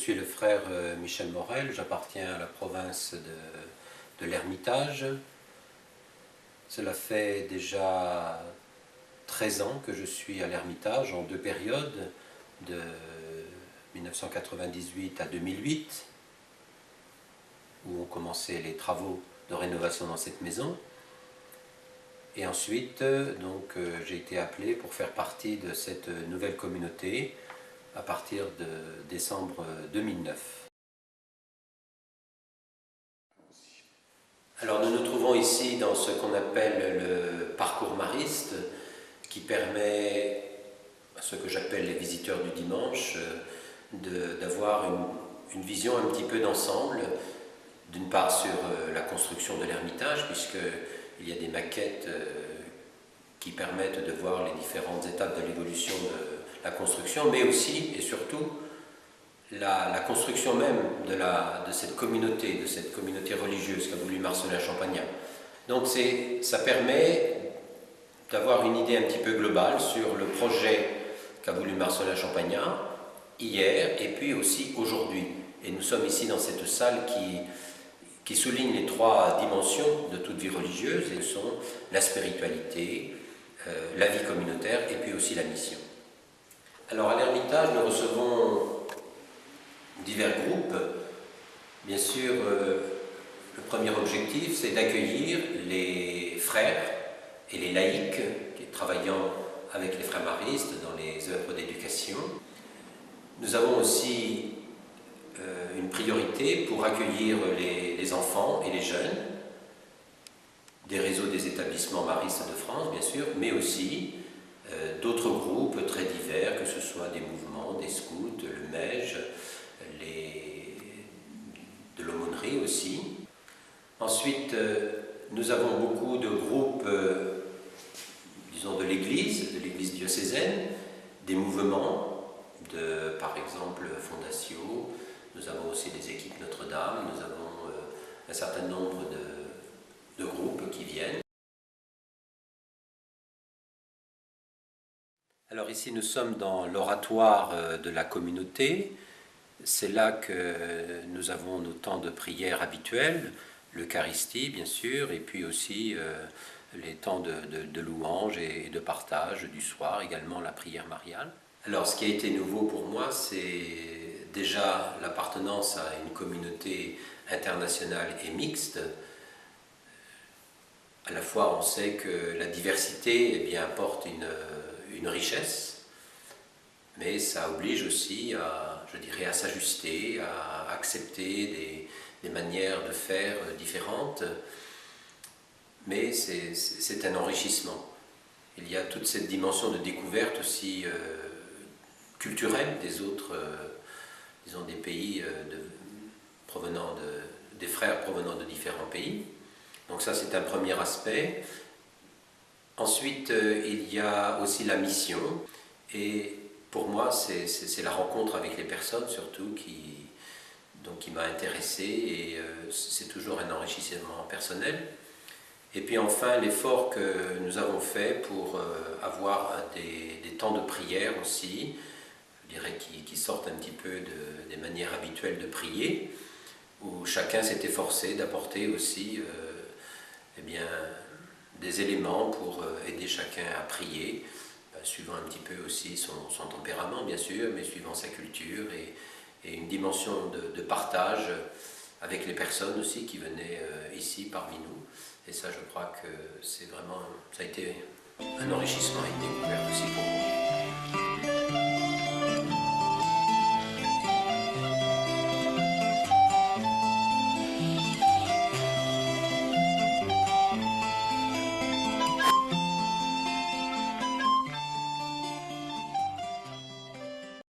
suis le frère Michel Morel, j'appartiens à la province de l'Ermitage. Cela fait déjà 13 ans que je suis à l'Ermitage en deux périodes, de 1998 à 2008, où ont commencé les travaux de rénovation dans cette maison. Et ensuite, j'ai été appelé pour faire partie de cette nouvelle communauté à partir de décembre 2009. Alors nous nous trouvons ici dans ce qu'on appelle le parcours mariste, qui permet à ce que j'appelle les visiteurs du dimanche d'avoir une vision un petit peu d'ensemble, d'une part sur la construction de l'Ermitage, puisqu'il y a des maquettes qui permettent de voir les différentes étapes de l'évolution de la construction, mais aussi et surtout la construction même de cette communauté religieuse qu'a voulu Marcellin Champagnat. Donc ça permet d'avoir une idée un petit peu globale sur le projet qu'a voulu Marcellin Champagnat hier et puis aussi aujourd'hui. Et nous sommes ici dans cette salle qui souligne les trois dimensions de toute vie religieuse, et ce sont la spiritualité, la vie communautaire et puis aussi la mission. Alors à l'Ermitage, nous recevons divers groupes. Bien sûr, le premier objectif, c'est d'accueillir les frères et les laïcs travaillant avec les frères maristes dans les œuvres d'éducation. Nous avons aussi une priorité pour accueillir les enfants et les jeunes des réseaux des établissements maristes de France, bien sûr, mais aussi d'autres groupes très divers, que ce soit des mouvements, des scouts, le MEJ, de l'aumônerie aussi. Ensuite, nous avons beaucoup de groupes, disons de l'Église diocésaine, des mouvements, par exemple Fondatio, nous avons aussi des équipes Notre-Dame, nous avons un certain nombre de groupes qui viennent. Alors ici nous sommes dans l'oratoire de la communauté. C'est là que nous avons nos temps de prière habituels, l'Eucharistie bien sûr, et puis aussi les temps de louange et de partage du soir, également la prière mariale. Alors ce qui a été nouveau pour moi, c'est déjà l'appartenance à une communauté internationale et mixte. À la fois on sait que la diversité apporte une richesse, mais ça oblige aussi à s'ajuster, à accepter des manières de faire différentes, mais c'est un enrichissement. Il y a toute cette dimension de découverte aussi culturelle des autres, disons des pays des frères provenant de différents pays. Donc ça c'est un premier aspect. Ensuite il y a aussi la mission, et pour moi c'est la rencontre avec les personnes surtout qui m'a intéressé, et c'est toujours un enrichissement personnel. Et puis enfin l'effort que nous avons fait pour avoir des temps de prière aussi, je dirais qui sortent un petit peu des manières habituelles de prier, où chacun s'est efforcé d'apporter aussi des éléments pour aider chacun à prier, suivant un petit peu aussi son tempérament bien sûr, mais suivant sa culture, et une dimension de partage avec les personnes aussi qui venaient ici parmi nous. Et ça, je crois que ça a été un enrichissement et une découverte aussi pour moi.